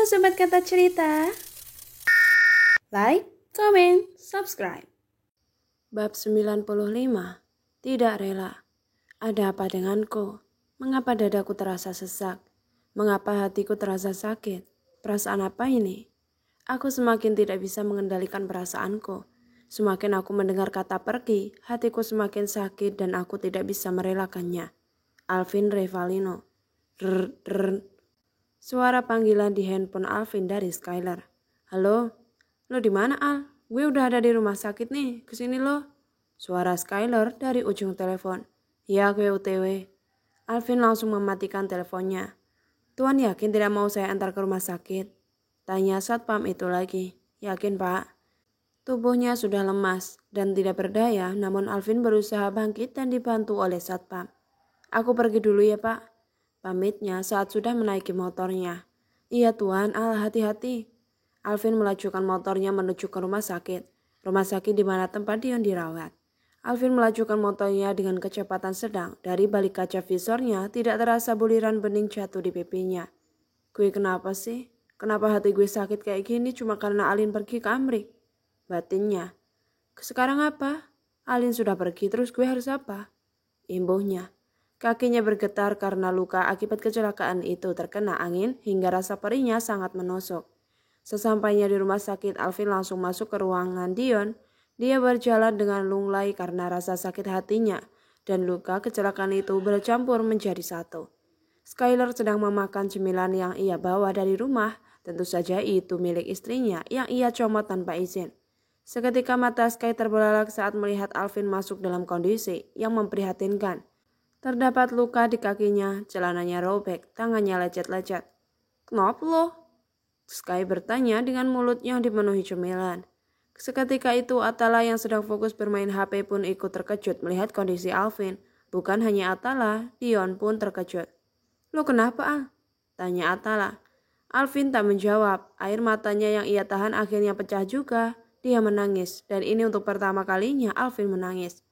Sobat Kata Cerita. Like, comment, subscribe. Bab 95. Tidak rela. Ada apa denganku? Mengapa dadaku terasa sesak? Mengapa hatiku terasa sakit? Perasaan apa ini? Aku semakin tidak bisa mengendalikan perasaanku. Semakin aku mendengar kata pergi, hatiku semakin sakit dan aku tidak bisa merelakannya. Alvin Revalino. Suara panggilan di handphone Alvin dari Skylar. Halo? Lo di mana, Al? Gue udah ada di rumah sakit nih, kesini lo. Suara Skylar dari ujung telepon. Ya, gue OTW. Alvin langsung mematikan teleponnya. Tuan yakin tidak mau saya antar ke rumah sakit? Tanya satpam itu lagi. Yakin, Pak? Tubuhnya sudah lemas dan tidak berdaya, namun Alvin berusaha bangkit dan dibantu oleh satpam. Aku pergi dulu ya, Pak. Pamitnya saat sudah menaiki motornya. Iya, Tuan, Al, hati-hati. Alvin melajukan motornya menuju ke rumah sakit. Rumah sakit di mana tempat Dion dirawat. Alvin melajukan motornya dengan kecepatan sedang. Dari balik kaca visornya tidak terasa buliran bening jatuh di pipinya. Gue kenapa sih? Kenapa hati gue sakit kayak gini cuma karena Alin pergi ke Amrik? Batinnya. Sekarang apa? Alin sudah pergi terus gue harus apa? Imbuhnya. Kakinya bergetar karena luka akibat kecelakaan itu terkena angin hingga rasa perihnya sangat menusuk. Sesampainya di rumah sakit, Alvin langsung masuk ke ruangan Dion. Dia berjalan dengan lunglai karena rasa sakit hatinya dan luka kecelakaan itu bercampur menjadi satu. Skylar sedang memakan cemilan yang ia bawa dari rumah, tentu saja itu milik istrinya yang ia comot tanpa izin. Seketika mata Sky terbelalak saat melihat Alvin masuk dalam kondisi yang memprihatinkan. Terdapat luka di kakinya, celananya robek, tangannya lecet-lecet. Kenapa lo? Sky bertanya dengan mulut yang dipenuhi cemilan. Seketika itu Atala yang sedang fokus bermain HP pun ikut terkejut melihat kondisi Alvin. Bukan hanya Atala, Dion pun terkejut. Lo kenapa, Al? Tanya Atala. Alvin tak menjawab. Air matanya yang ia tahan akhirnya pecah juga. Dia menangis dan ini untuk pertama kalinya Alvin menangis.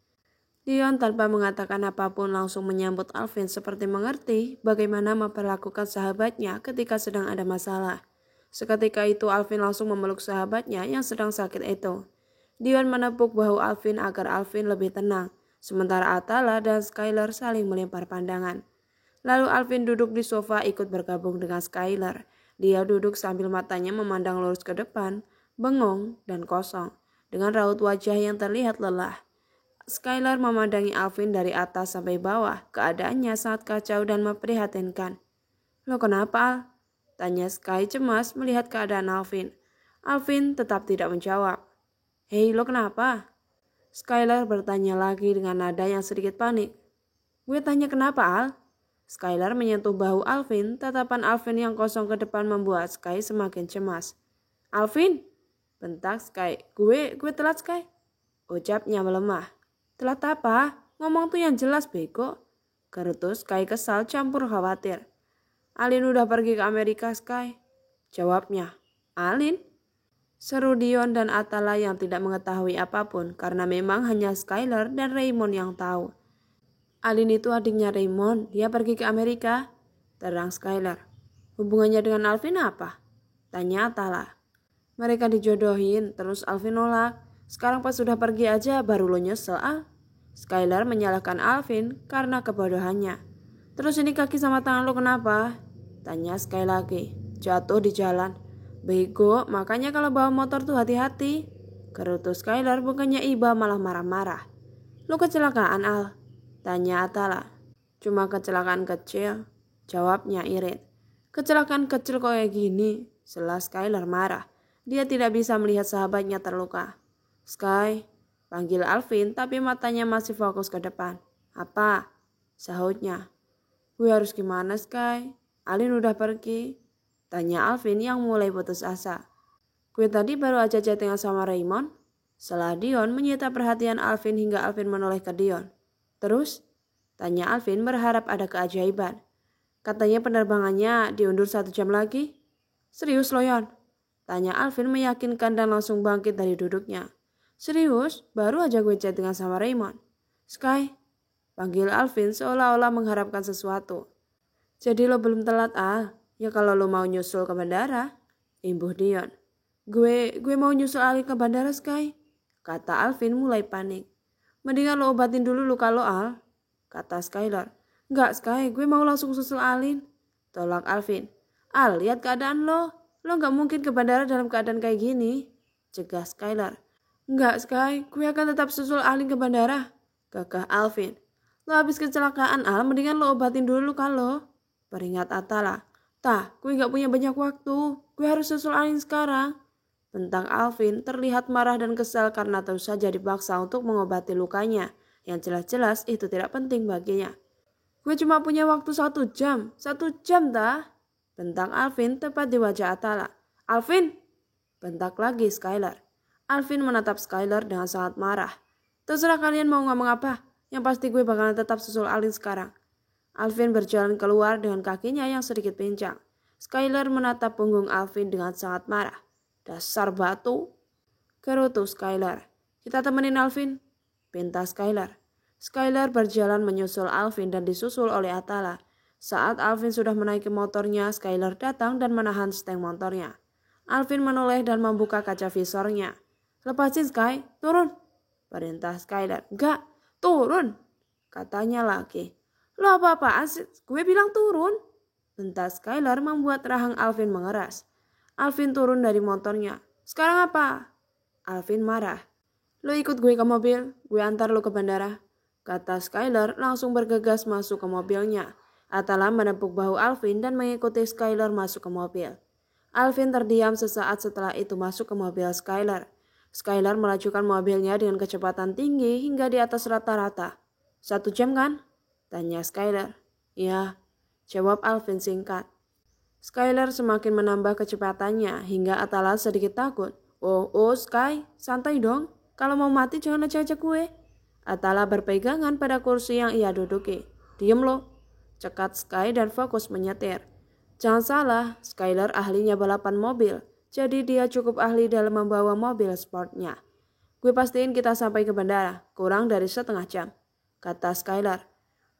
Dion tanpa mengatakan apapun langsung menyambut Alvin seperti mengerti bagaimana memperlakukan sahabatnya ketika sedang ada masalah. Seketika itu Alvin langsung memeluk sahabatnya yang sedang sakit itu. Dion menepuk bahu Alvin agar Alvin lebih tenang, sementara Atala dan Skylar saling melempar pandangan. Lalu Alvin duduk di sofa ikut bergabung dengan Skylar. Dia duduk sambil matanya memandang lurus ke depan, bengong dan kosong, dengan raut wajah yang terlihat lelah. Skylar memandangi Alvin dari atas sampai bawah. Keadaannya sangat kacau dan memprihatinkan. Lo kenapa, Al? Tanya Sky cemas melihat keadaan Alvin. Alvin tetap tidak menjawab. Hei, lo kenapa? Skylar bertanya lagi dengan nada yang sedikit panik. Gue tanya kenapa, Al? Skylar menyentuh bahu Alvin. Tatapan Alvin yang kosong ke depan membuat Sky semakin cemas. Alvin? Bentak Sky. Gue telat, Sky. Ucapnya melemah. Telat apa? Ngomong tuh yang jelas, bego. Gerutus Sky kesal campur khawatir. Alin udah pergi ke Amerika, Sky. Jawabnya. Alin? Seru Dion dan Atala yang tidak mengetahui apapun karena memang hanya Skylar dan Raymond yang tahu. Alin itu adiknya Raymond, dia pergi ke Amerika. Terang Skylar. Hubungannya dengan Alvin apa? Tanya Atala. Mereka dijodohin, terus Alvin nolak. Sekarang pas sudah pergi aja baru lo nyesel, Al. Skylar menyalahkan Alvin karena kebodohannya. Terus ini kaki sama tangan lo kenapa? Tanya Sky lagi. Jatuh di jalan. Bego, makanya kalau bawa motor tuh hati-hati. Gerutu Skylar bukannya iba malah marah-marah. Lo kecelakaan, Al? Tanya Atala. Cuma kecelakaan kecil. Jawabnya irit. Kecelakaan kecil kok kayak gini? Sela Skylar marah. Dia tidak bisa melihat sahabatnya terluka. Sky, panggil Alvin tapi matanya masih fokus ke depan. Apa? Sahutnya. Gue harus gimana, Sky? Alin udah pergi. Tanya Alvin yang mulai putus asa. Gue tadi baru aja chattingan sama Raymond. Setelah Dion menyita perhatian Alvin hingga Alvin menoleh ke Dion. Terus? Tanya Alvin berharap ada keajaiban. Katanya penerbangannya diundur 1 jam lagi. Serius lo, Yon? Tanya Alvin meyakinkan dan langsung bangkit dari duduknya. Serius? Baru aja gue chattingan sama Raymond. Sky, panggil Alvin seolah-olah mengharapkan sesuatu. Jadi lo belum telat, Al? Ya kalau lo mau nyusul ke bandara. imbuh Dion. Gue mau nyusul Alin ke bandara, Sky, kata Alvin mulai panik. Mendingan lo obatin dulu luka lo, Al, kata Skylar. Enggak, Sky, gue mau langsung susul Alin, tolak Alvin. Al, lihat keadaan lo gak mungkin ke bandara dalam keadaan kayak gini, cegah Skylar. Enggak, Sky, gue akan tetap susul Alin ke bandara, gagah Alvin. Lo habis kecelakaan, Al, mendingan lo obatin dulu luka lo, peringat Atala. Tah, gue gak punya banyak waktu, gue harus susul Alin sekarang, bentang Alvin terlihat marah dan kesal karena terus saja dipaksa untuk mengobati lukanya, yang jelas-jelas itu tidak penting baginya. Gue cuma punya waktu 1 jam dah, bentang Alvin tepat di wajah Atala. Alvin, bentak lagi Skylar. Alvin menatap Skylar dengan sangat marah. Terserah kalian mau ngomong apa, yang pasti gue bakalan tetap susul Alin sekarang. Alvin berjalan keluar dengan kakinya yang sedikit pincang. Skylar menatap punggung Alvin dengan sangat marah. Dasar batu, gerutu Skylar. Kita temenin Alvin, pinta Skylar. Skylar berjalan menyusul Alvin dan disusul oleh Atala. Saat Alvin sudah menaiki motornya, Skylar datang dan menahan stang motornya. Alvin menoleh dan membuka kaca visornya. Lepasin Sky, turun, perintah Skylar. Enggak, turun, katanya lagi. Lo apa-apaan sih? Gue bilang turun, bentak Skylar membuat rahang Alvin mengeras. Alvin turun dari motornya. Sekarang apa? Alvin marah. Lo ikut gue ke mobil, gue antar lo ke bandara, kata Skylar langsung bergegas masuk ke mobilnya. Atala menepuk bahu Alvin dan mengikuti Skylar masuk ke mobil. Alvin terdiam sesaat setelah itu masuk ke mobil Skylar. Skylar melajukan mobilnya dengan kecepatan tinggi hingga di atas rata-rata. 1 jam kan? Tanya Skylar. Ya, jawab Alvin singkat. Skylar semakin menambah kecepatannya hingga Atala sedikit takut. Oh Sky, santai dong. Kalau mau mati jangan ajak-ajak gue. Atala berpegangan pada kursi yang ia duduki. Diem lo, cekat Sky dan fokus menyetir. Jangan salah, Skylar ahlinya balapan mobil. Jadi dia cukup ahli dalam membawa mobil sportnya. Gue pastiin kita sampai ke bandara, kurang dari 1/2 jam, kata Skylar.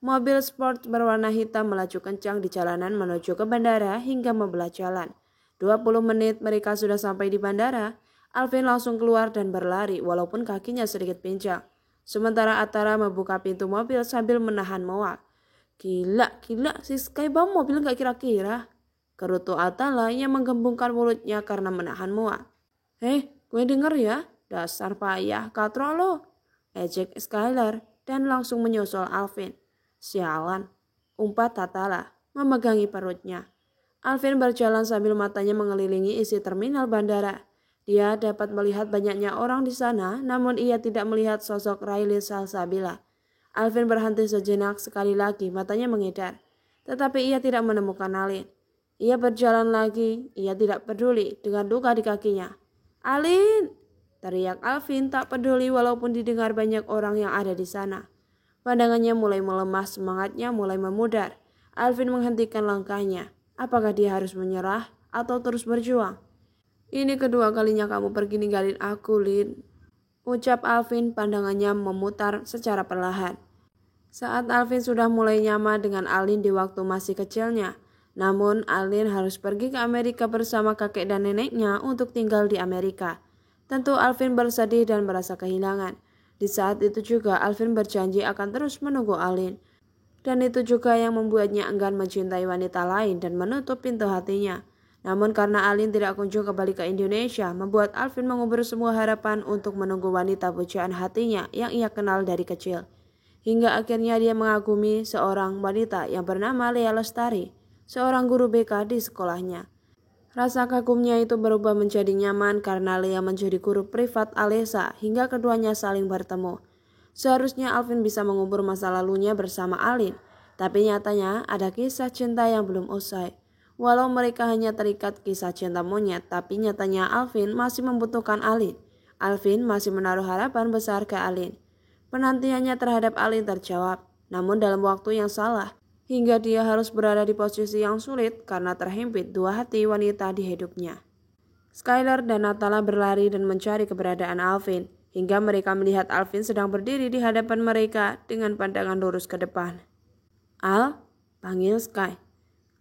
Mobil sport berwarna hitam melaju kencang di jalanan menuju ke bandara hingga membelah jalan. 20 menit mereka sudah sampai di bandara. Alvin langsung keluar dan berlari walaupun kakinya sedikit pincang. Sementara Atara membuka pintu mobil sambil menahan mual. Gila si Sky bawa mobil gak kira-kira, gerutu Atala yang menggembungkan mulutnya karena menahan mual. Gue denger ya, dasar payah katro lo, ejek Skylar dan langsung menyusul Alvin. Sialan, umpat Atala memegangi perutnya. Alvin berjalan sambil matanya mengelilingi isi terminal bandara. Dia dapat melihat banyaknya orang di sana, namun ia tidak melihat sosok Riley Salsabila. Alvin berhenti sejenak, sekali lagi matanya mengedar. Tetapi ia tidak menemukan Alin. Ia berjalan lagi, ia tidak peduli dengan luka di kakinya. Alin! Teriak Alvin tak peduli walaupun didengar banyak orang yang ada di sana. Pandangannya mulai melemah, semangatnya mulai memudar. Alvin menghentikan langkahnya. Apakah dia harus menyerah atau terus berjuang? Ini kedua kalinya kamu pergi ninggalin aku, Lin, ucap Alvin, pandangannya memutar secara perlahan. Saat Alvin sudah mulai nyaman dengan Alin di waktu masih kecilnya, namun Alin harus pergi ke Amerika bersama kakek dan neneknya untuk tinggal di Amerika. Tentu Alvin bersedih dan merasa kehilangan. Di saat itu juga Alvin berjanji akan terus menunggu Alin. Dan itu juga yang membuatnya enggan mencintai wanita lain dan menutup pintu hatinya. Namun karena Alin tidak kunjung kembali ke Indonesia, membuat Alvin mengubur semua harapan untuk menunggu wanita pujaan hatinya yang ia kenal dari kecil. Hingga akhirnya dia mengagumi seorang wanita yang bernama Lea Lestari, seorang guru BK di sekolahnya. Rasa kagumnya itu berubah menjadi nyaman karena Lea menjadi guru privat Alesa hingga keduanya saling bertemu. Seharusnya Alvin bisa mengubur masa lalunya bersama Alin, tapi nyatanya ada kisah cinta yang belum usai. Walau mereka hanya terikat kisah cinta monyet, tapi nyatanya Alvin masih membutuhkan Alin. Alvin masih menaruh harapan besar ke Alin. Penantiannya terhadap Alin terjawab, namun dalam waktu yang salah, hingga dia harus berada di posisi yang sulit karena terhimpit 2 hati wanita di hidupnya. Skylar dan Atala berlari dan mencari keberadaan Alvin, hingga mereka melihat Alvin sedang berdiri di hadapan mereka dengan pandangan lurus ke depan. Al, panggil Sky.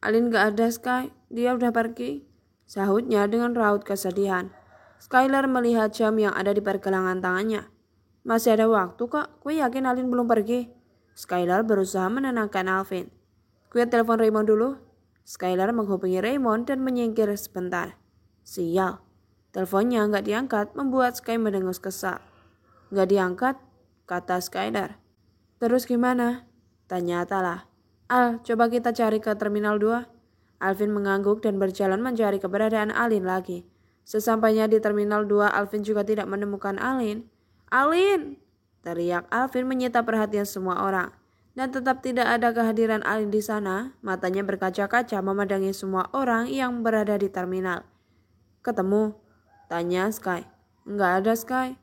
Alin gak ada Sky, dia udah pergi, sahutnya dengan raut kesedihan. Skylar melihat jam yang ada di pergelangan tangannya. Masih ada waktu kok, gue yakin Alin belum pergi. Skylar berusaha menenangkan Alvin. Gue telepon Raymond dulu. Skylar menghubungi Raymond dan menyingkir sebentar. Sial, teleponnya nggak diangkat membuat Sky mendengus kesal. Nggak diangkat, kata Skylar. Terus gimana? Tanya Atala. Al, coba kita cari ke Terminal 2. Alvin mengangguk dan berjalan mencari keberadaan Alin lagi. Sesampainya di Terminal 2, Alvin juga tidak menemukan Alin. Alin! Teriak Alvin menyita perhatian semua orang. Dan tetap tidak ada kehadiran Alin di sana. Matanya berkaca-kaca memandangi semua orang yang berada di terminal. Ketemu? Tanya Sky. Enggak ada, Sky.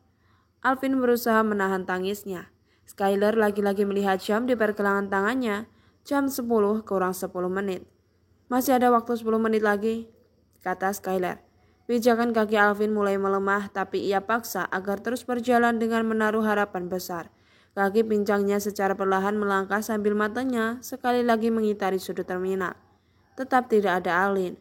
Alvin berusaha menahan tangisnya. Skylar lagi-lagi melihat jam di pergelangan tangannya. Jam 10 kurang 10 menit. Masih ada waktu 10 menit lagi, kata Skylar. Pijakan kaki Alvin mulai melemah, tapi ia paksa agar terus berjalan dengan menaruh harapan besar. Kaki pincangnya secara perlahan melangkah sambil matanya sekali lagi mengitari sudut terminal. Tetap tidak ada Alin.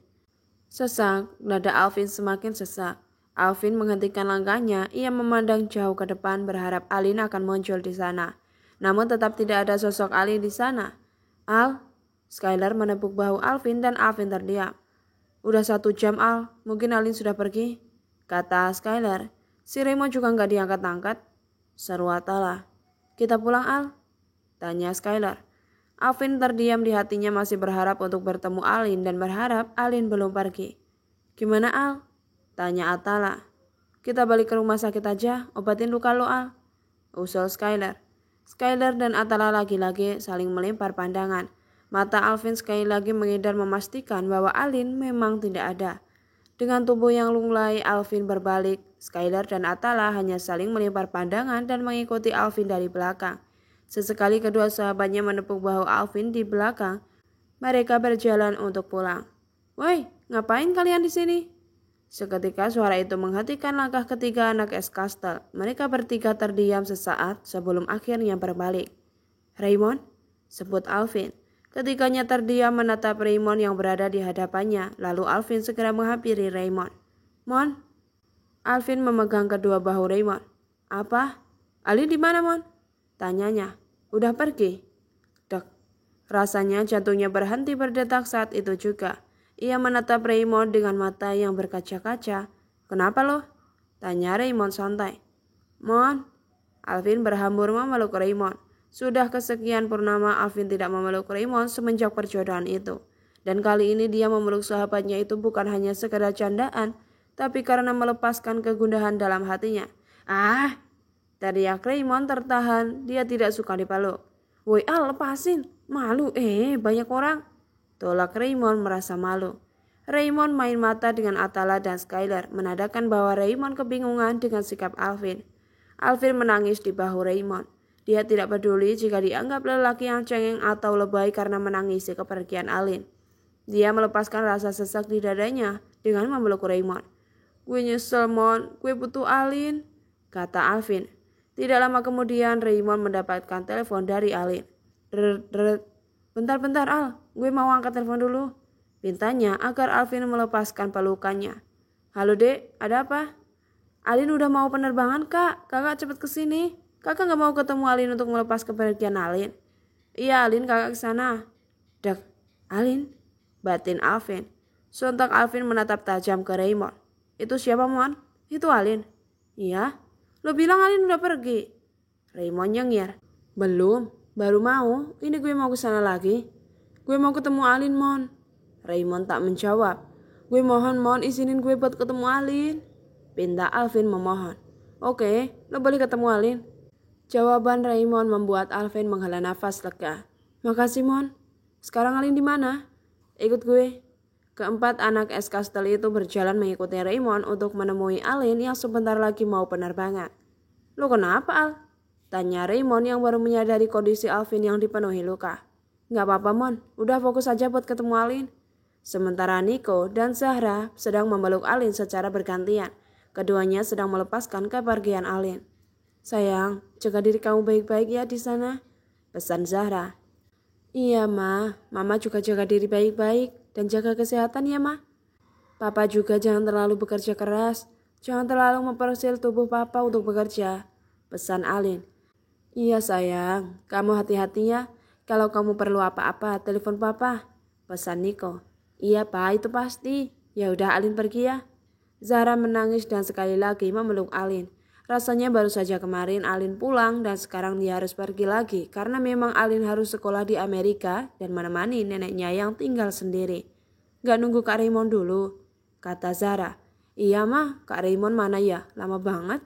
Sesak, dada Alvin semakin sesak. Alvin menghentikan langkahnya, ia memandang jauh ke depan berharap Alin akan muncul di sana. Namun tetap tidak ada sosok Alin di sana. Al, Skylar menepuk bahu Alvin dan Alvin terdiam. Udah 1 jam Al, mungkin Alin sudah pergi, kata Skylar. Si Raymond juga nggak diangkat-angkat. Seru Atala. Kita pulang Al? Tanya Skylar. Alvin terdiam, di hatinya masih berharap untuk bertemu Alin dan berharap Alin belum pergi. Gimana Al? Tanya Atala. Kita balik ke rumah sakit aja, obatin luka lo Al, usul Skylar. Skylar dan Atala lagi-lagi saling melempar pandangan. Mata Alvin sekali lagi mengedar memastikan bahwa Alin memang tidak ada. Dengan tubuh yang lunglai, Alvin berbalik. Skylar dan Atala hanya saling melempar pandangan dan mengikuti Alvin dari belakang. Sesekali kedua sahabatnya menepuk bahu Alvin di belakang. Mereka berjalan untuk pulang. Woi, ngapain kalian di sini? Seketika suara itu menghentikan langkah ketiga anak Castle. Mereka bertiga terdiam sesaat sebelum akhirnya berbalik. Raymond, sebut Alvin. Ketiganya terdiam menatap Raymond yang berada di hadapannya. Lalu Alvin segera menghampiri Raymond. Mon? Alvin memegang kedua bahu Raymond. Apa? Alin di mana, Mon? Tanyanya. Udah pergi? Dek. Rasanya jantungnya berhenti berdetak saat itu juga. Ia menatap Raymond dengan mata yang berkaca-kaca. Kenapa lo? Tanya Raymond santai. Mon? Alvin berhambur memeluk Raymond. Sudah kesekian purnama Alvin tidak memeluk Raymond semenjak perjodohan itu. Dan kali ini dia memeluk sahabatnya itu bukan hanya sekedar candaan, tapi karena melepaskan kegundahan dalam hatinya. Ah! Teriak Raymond tertahan, dia tidak suka dipeluk. Woi Al, lepasin. Malu, banyak orang. Tolak Raymond merasa malu. Raymond main mata dengan Atala dan Skylar, menandakan bahwa Raymond kebingungan dengan sikap Alvin. Alvin menangis di bahu Raymond. Dia tidak peduli jika dianggap lelaki yang cengeng atau lebay karena menangisi kepergian Alin. Dia melepaskan rasa sesak di dadanya dengan memeluk Raymond. Gue nyesel Mon, gue butuh Alin, kata Alvin. Tidak lama kemudian Raymond mendapatkan telepon dari Alin. Bentar Al, gue mau angkat telepon dulu. Pintanya agar Alvin melepaskan pelukannya. Halo dek, ada apa? Alin udah mau penerbangan kak, kakak cepet kesini. Kakak gak mau ketemu Alin untuk melepas kepergian Alin. Iya Alin, kakak kesana. Dek, Alin, batin Alvin. Sontak Alvin menatap tajam ke Raymond. Itu siapa Mon? Itu Alin. Iya, lo bilang Alin udah pergi. Raymond nyengir. Belum. Baru mau, ini gue mau kesana lagi. Gue mau ketemu Alin, Mon. Raymond tak menjawab. Gue mohon, Mon, izinin gue buat ketemu Alin. Pinta Alvin memohon. Oke, lo boleh ketemu Alin. Jawaban Raymond membuat Alvin menghela nafas lega. Makasih, Mon. Sekarang Alin di mana? Ikut gue. Keempat anak Castle itu berjalan mengikuti Raymond untuk menemui Alin yang sebentar lagi mau penerbangan. Lo kenapa, Al? Tanya Raymond yang baru menyadari kondisi Alvin yang dipenuhi luka. Gak apa-apa Mon, udah fokus aja buat ketemu Alin. Sementara Nico dan Zahra sedang memeluk Alin secara bergantian. Keduanya sedang melepaskan kepergian Alin. Sayang, jaga diri kamu baik-baik ya di sana, pesan Zahra. Iya Ma, Mama juga jaga diri baik-baik dan jaga kesehatan ya Ma. Papa juga jangan terlalu bekerja keras. Jangan terlalu mempersil tubuh Papa untuk bekerja, pesan Alin. Iya sayang, kamu hati-hati ya. Kalau kamu perlu apa-apa, telepon Papa, pesan Niko. Iya Pak, itu pasti. Ya udah Alin pergi ya. Zahra menangis dan sekali lagi memeluk Alin. Rasanya baru saja kemarin Alin pulang dan sekarang dia harus pergi lagi karena memang Alin harus sekolah di Amerika dan menemani neneknya yang tinggal sendiri. Gak nunggu Kak Raymond dulu, kata Zahra. Iya mah, Kak Raymond mana ya? Lama banget.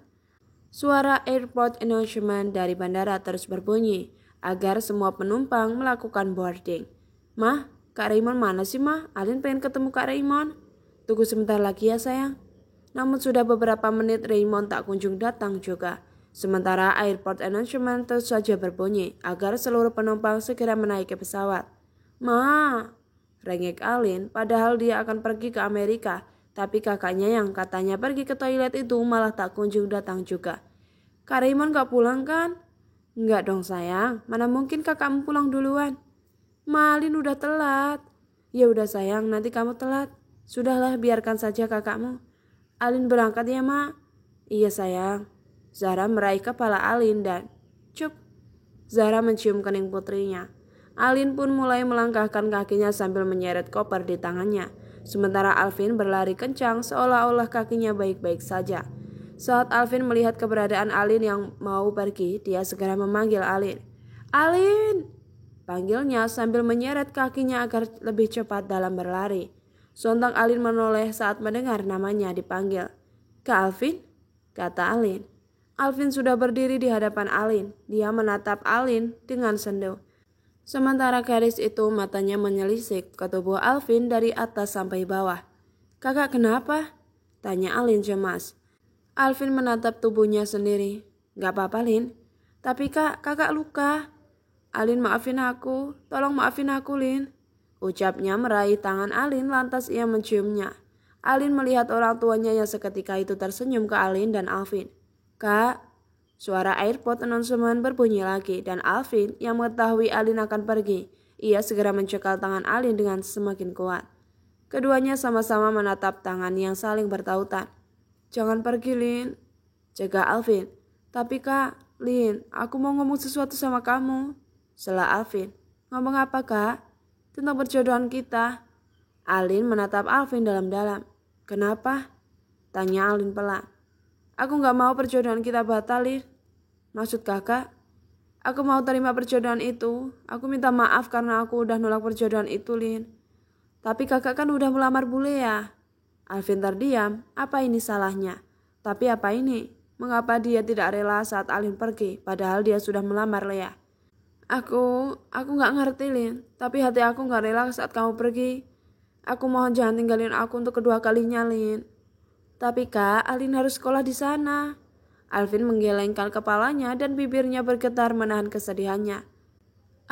Suara airport announcement dari bandara terus berbunyi agar semua penumpang melakukan boarding. Mah, Kak Raymond mana sih mah? Alin pengen ketemu Kak Raymond. Tunggu sebentar lagi ya sayang. Namun sudah beberapa menit Raymond tak kunjung datang juga. Sementara airport announcement terus saja berbunyi agar seluruh penumpang segera menaiki pesawat. Ma, rengek Alin padahal dia akan pergi ke Amerika. Tapi kakaknya yang katanya pergi ke toilet itu malah tak kunjung datang juga. Kak Raymond gak pulang kan? Enggak dong sayang, mana mungkin kakakmu pulang duluan. Malin udah telat. Ya udah sayang, nanti kamu telat. Sudahlah, biarkan saja kakakmu. Alin berangkat ya mak? Iya sayang. Zahra meraih kepala Alin dan cup. Zahra mencium kening putrinya. Alin pun mulai melangkahkan kakinya sambil menyeret koper di tangannya. Sementara Alvin berlari kencang seolah-olah kakinya baik-baik saja. Saat Alvin melihat keberadaan Alin yang mau pergi, dia segera memanggil Alin. Alin! Panggilnya sambil menyeret kakinya agar lebih cepat dalam berlari. Sontak Alin menoleh saat mendengar namanya dipanggil. Kak Alvin? Kata Alin. Alvin sudah berdiri di hadapan Alin. Dia menatap Alin dengan sendu. Sementara garis itu matanya menyelisik ke tubuh Alvin dari atas sampai bawah. Kakak kenapa? Tanya Alin cemas. Alvin menatap tubuhnya sendiri. Gak apa-apa Lin. Tapi kakak luka. Alin maafin aku. Tolong maafin aku Lin. Ucapnya meraih tangan Alin lantas ia menciumnya. Alin melihat orang tuanya yang seketika itu tersenyum ke Alin dan Alvin. Kak, suara airport announcement berbunyi lagi dan Alvin yang mengetahui Alin akan pergi. Ia segera mencekal tangan Alin dengan semakin kuat. Keduanya sama-sama menatap tangan yang saling bertautan. Jangan pergi Lin, jaga Alvin. Tapi kak, Lin, aku mau ngomong sesuatu sama kamu. Sela Alvin. Ngomong apa kak? Tentang perjodohan kita. Alin menatap Alvin dalam-dalam. Kenapa? Tanya Alin pelan. Aku gak mau perjodohan kita batal, Lin. Maksud kakak? Aku mau terima perjodohan itu. Aku minta maaf karena aku udah nolak perjodohan itu, Lin. Tapi kakak kan udah melamar bule ya? Alvin terdiam. Apa ini salahnya? Tapi apa ini? Mengapa dia tidak rela saat Alin pergi, padahal dia sudah melamar Lea? Aku gak ngerti Lin, tapi hati aku gak rela saat kamu pergi. Aku mohon jangan tinggalin aku untuk kedua kalinya Lin. Tapi kak, Alin harus sekolah di sana. Alvin menggelengkan kepalanya dan bibirnya bergetar menahan kesedihannya.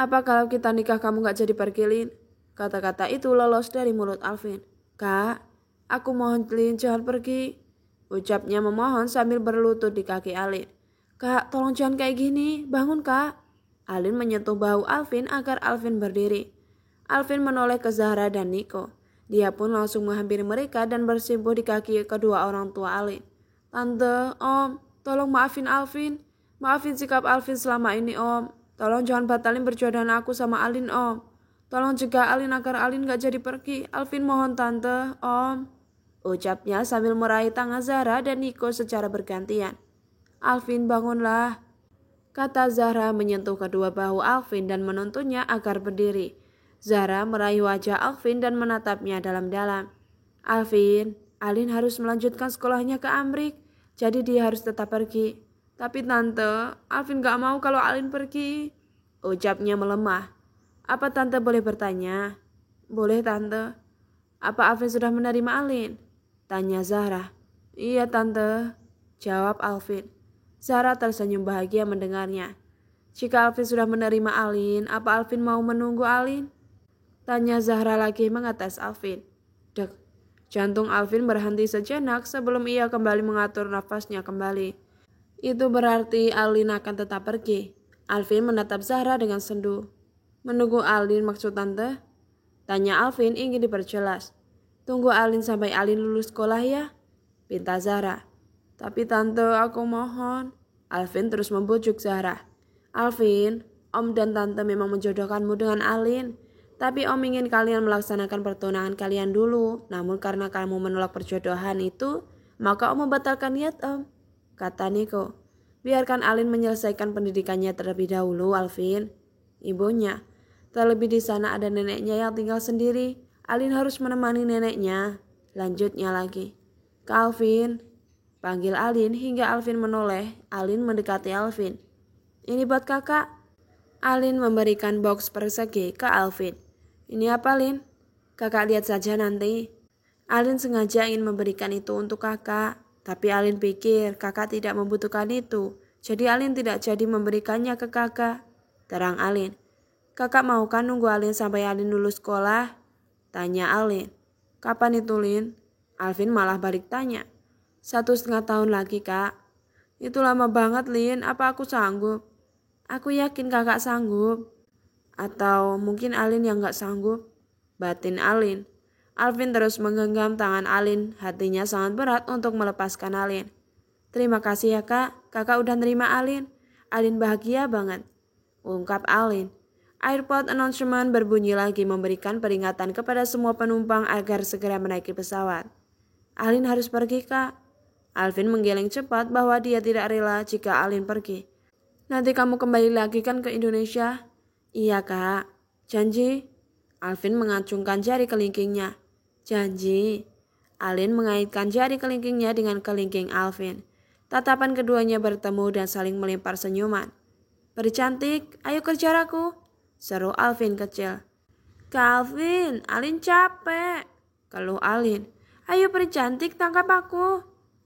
Apa kalau kita nikah kamu gak jadi pergi Lin? Kata-kata itu lolos dari mulut Alvin. Kak, aku mohon Lin jangan pergi. Ucapnya memohon sambil berlutut di kaki Alin. Kak, tolong jangan kayak gini, bangun kak. Alin menyentuh bahu Alvin agar Alvin berdiri. Alvin menoleh ke Zahra dan Niko. Dia pun langsung menghampiri mereka dan bersimpuh di kaki kedua orang tua Alin. Tante, Om, tolong maafin Alvin. Maafin sikap Alvin selama ini Om. Tolong jangan batalin perjodohan aku sama Alin Om. Tolong cegah Alin agar Alin gak jadi pergi. Alvin mohon Tante, Om. Ucapnya sambil meraih tangan Zahra dan Niko secara bergantian. Alvin bangunlah. Kata Zahra menyentuh kedua bahu Alvin dan menuntunnya agar berdiri. Zahra meraih wajah Alvin dan menatapnya dalam-dalam. Alvin, Alin harus melanjutkan sekolahnya ke Amrik, jadi dia harus tetap pergi. Tapi Tante, Alvin gak mau kalau Alin pergi. Ucapnya melemah. Apa Tante boleh bertanya? Boleh Tante. Apa Alvin sudah menerima Alin? Tanya Zahra. Iya Tante, jawab Alvin. Zahra tersenyum bahagia mendengarnya. Jika Alvin sudah menerima Alin, apa Alvin mau menunggu Alin? Tanya Zahra lagi mengatas Alvin. Dek, jantung Alvin berhenti sejenak sebelum ia kembali mengatur nafasnya kembali. Itu berarti Alin akan tetap pergi. Alvin menatap Zahra dengan sendu. Menunggu Alin maksud Tante? Tanya Alvin ingin diperjelas. Tunggu Alin sampai Alin lulus sekolah ya, pinta Zahra. Tapi tante, aku mohon. Alvin terus membujuk Zahra. Alvin, Om dan Tante memang menjodohkanmu dengan Alin. Tapi Om ingin kalian melaksanakan pertunangan kalian dulu. Namun karena kamu menolak perjodohan itu, maka Om membatalkan niat Om, kata Niko. Biarkan Alin menyelesaikan pendidikannya terlebih dahulu, Alvin. Ibunya, terlebih di sana ada neneknya yang tinggal sendiri. Alin harus menemani neneknya. Lanjutnya lagi. Kak Alvin, panggil Alin hingga Alvin menoleh. Alin mendekati Alvin. Ini buat kakak. Alin memberikan box persegi ke Alvin. Ini apa, Lin? Kakak lihat saja nanti. Alin sengaja ingin memberikan itu untuk kakak. Tapi Alin pikir kakak tidak membutuhkan itu. Jadi Alin tidak jadi memberikannya ke kakak. Terang Alin. Kakak mau kan nunggu Alin sampai Alin lulus sekolah? Tanya Alin. Kapan itu, Lin? Alvin malah balik tanya. 1,5 tahun lagi, Kak. Itu lama banget, Lin. Apa aku sanggup? Aku yakin kakak sanggup. Atau mungkin Alin yang gak sanggup? Batin Alin. Alvin terus menggenggam tangan Alin. Hatinya sangat berat untuk melepaskan Alin. Terima kasih ya, Kak. Kakak udah nerima Alin. Alin bahagia banget, ungkap Alin. Airport announcement berbunyi lagi memberikan peringatan kepada semua penumpang agar segera menaiki pesawat. Alin harus pergi, Kak. Alvin menggeleng cepat bahwa dia tidak rela jika Alin pergi. Nanti kamu kembali lagi kan ke Indonesia? Iya, Kak. Janji? Alvin mengacungkan jari kelingkingnya. Janji. Alin mengaitkan jari kelingkingnya dengan kelingking Alvin. Tatapan keduanya bertemu dan saling melempar senyuman. Peri cantik, ayo kejar aku, seru Alvin kecil. Kak Alvin, Alin capek, keluh Alin. Ayo peri cantik, tangkap aku.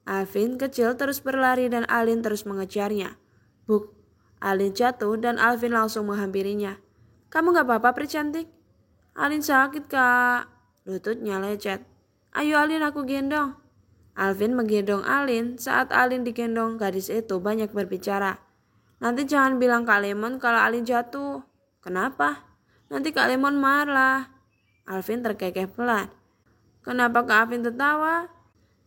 Alvin kecil terus berlari dan Alin terus mengejarnya. Buk, Alin jatuh dan Alvin langsung menghampirinya. Kamu gak apa-apa peri cantik? Alin sakit, Kak. Lututnya lecet. Ayo Alin, aku gendong. Alvin menggendong Alin. Saat Alin digendong, gadis itu banyak berbicara. Nanti jangan bilang Kak Lemon kalau Alin jatuh. Kenapa? Nanti Kak Lemon marah. Alvin terkekeh pelan. Kenapa Kak Alvin tertawa?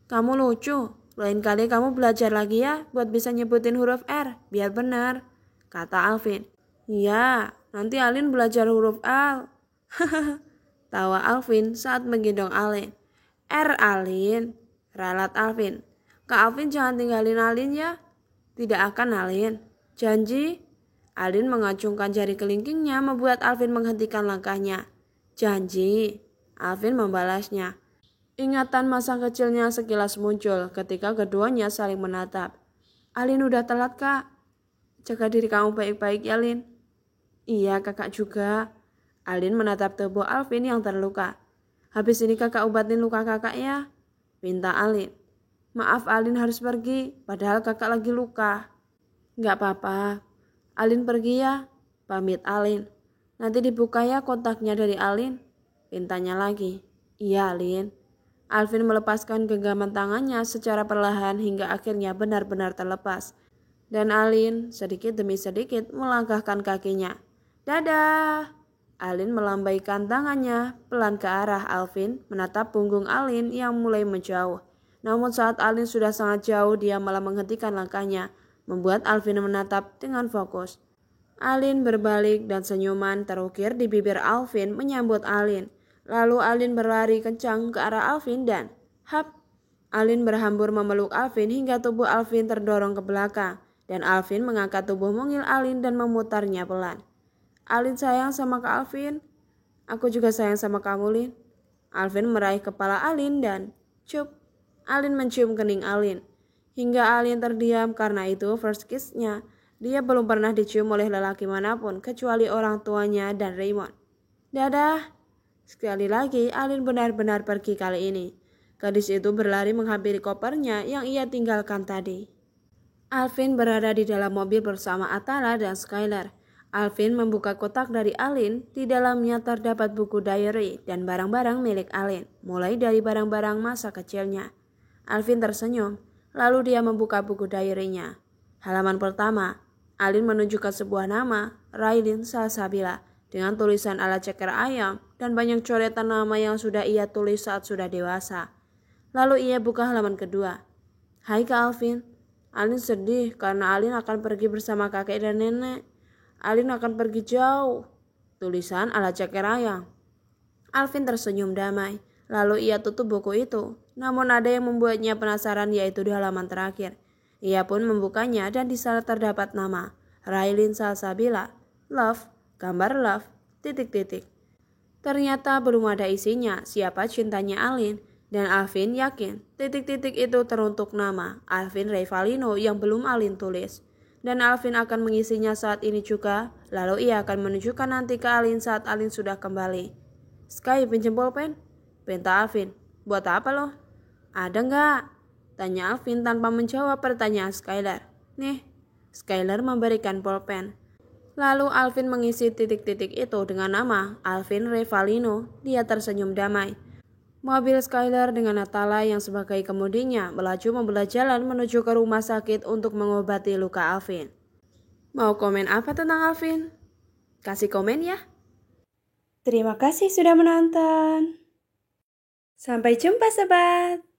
Kamu lucu. Lain kali kamu belajar lagi ya buat bisa nyebutin huruf R. Biar benar, kata Alvin. Iya, nanti Alin belajar huruf L. Tawa Alvin saat menggendong Alin. R Alin, ralat Alvin. Kak Alvin jangan tinggalin Alin ya. Tidak akan Alin. Janji? Alin mengacungkan jari kelingkingnya membuat Alvin menghentikan langkahnya. Janji, Alvin membalasnya. Ingatan masa kecilnya sekilas muncul ketika keduanya saling menatap. Alin udah telat, Kak. Jaga diri kamu baik-baik ya, Lin. Iya, kakak juga. Alin menatap tubuh Alvin yang terluka. Habis ini kakak obatin luka kakak ya, minta Alin. Maaf Alin harus pergi, padahal kakak lagi luka. Gak apa-apa. Alin pergi ya, pamit Alin. Nanti dibuka ya kontaknya dari Alin, pintanya lagi. Iya Alin. Alvin melepaskan genggaman tangannya secara perlahan hingga akhirnya benar-benar terlepas. Dan Alin sedikit demi sedikit melangkahkan kakinya. Dadah! Alin melambaikan tangannya pelan ke arah Alvin, menatap punggung Alin yang mulai menjauh. Namun saat Alin sudah sangat jauh, dia malah menghentikan langkahnya, membuat Alvin menatap dengan fokus. Alin berbalik dan senyuman terukir di bibir Alvin menyambut Alin. Lalu Alin berlari kencang ke arah Alvin dan hap! Alin berhambur memeluk Alvin hingga tubuh Alvin terdorong ke belakang. Dan Alvin mengangkat tubuh mungil Alin dan memutarnya pelan. Alin sayang sama Kak Alvin. Aku juga sayang sama kamu, Lin. Alvin meraih kepala Alin dan cup. Alin mencium kening Alin. Hingga Alin terdiam karena itu first kiss-nya. Dia belum pernah dicium oleh lelaki manapun kecuali orang tuanya dan Raymond. Dadah. Sekali lagi Alin benar-benar pergi kali ini. Gadis itu berlari menghampiri kopernya yang ia tinggalkan tadi. Alvin berada di dalam mobil bersama Atala dan Skylar. Alvin membuka kotak dari Alin. Di dalamnya terdapat buku diary dan barang-barang milik Alin, mulai dari barang-barang masa kecilnya. Alvin tersenyum, lalu dia membuka buku diary-nya. Halaman pertama, Alin menunjukkan sebuah nama, Raylin Salsabila, dengan tulisan ala ceker ayam, dan banyak coretan nama yang sudah ia tulis saat sudah dewasa. Lalu ia buka halaman kedua. Hai Kak Alvin. Alin sedih karena Alin akan pergi bersama kakek dan nenek. Alin akan pergi jauh. Tulisan ala cekerayang. Alvin tersenyum damai. Lalu ia tutup buku itu. Namun ada yang membuatnya penasaran, yaitu di halaman terakhir. Ia pun membukanya dan di sana terdapat nama Raylin Salsabila. Love, gambar love, titik-titik. Ternyata belum ada isinya siapa cintanya Alin. Dan Alvin yakin titik-titik itu teruntuk nama Alvin Revalino yang belum Alin tulis. Dan Alvin akan mengisinya saat ini juga. Lalu ia akan menunjukkan nanti ke Alin saat Alin sudah kembali. Sky, pinjam pulpen? Pinta Alvin. Buat apa loh? Ada nggak? Tanya Alvin tanpa menjawab pertanyaan Skylar. Nih, Skylar memberikan pulpen. Lalu Alvin mengisi titik-titik itu dengan nama Alvin Revalino. Dia tersenyum damai. Mobil Skylar dengan Natala yang sebagai kemudinya melaju membelah jalan menuju ke rumah sakit untuk mengobati luka Alvin. Mau komen apa tentang Alvin? Kasih komen ya. Terima kasih sudah menonton. Sampai jumpa sobat.